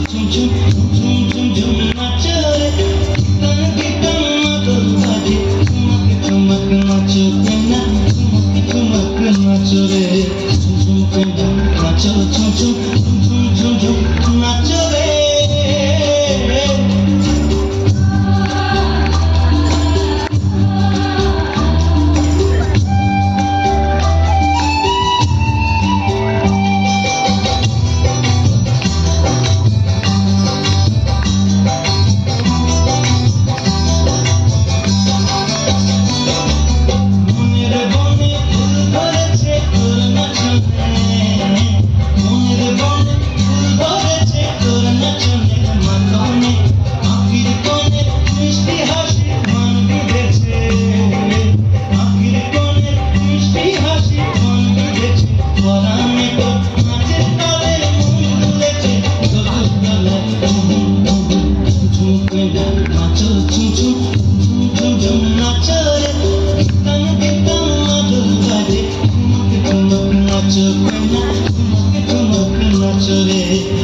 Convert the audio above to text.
ঝুম ঝুম ঝুম ঝুম ঝুম নাচো রে তানকে কামাদল বাজে ঠুমক ঠুমক নাচো কেনা ঠুমক ঠুমক নাচো রে ঝুম ঝুম কেনা নাচো ঝুম ঝুম ঝুম ঝুম ঝুম নাচো রে নাচো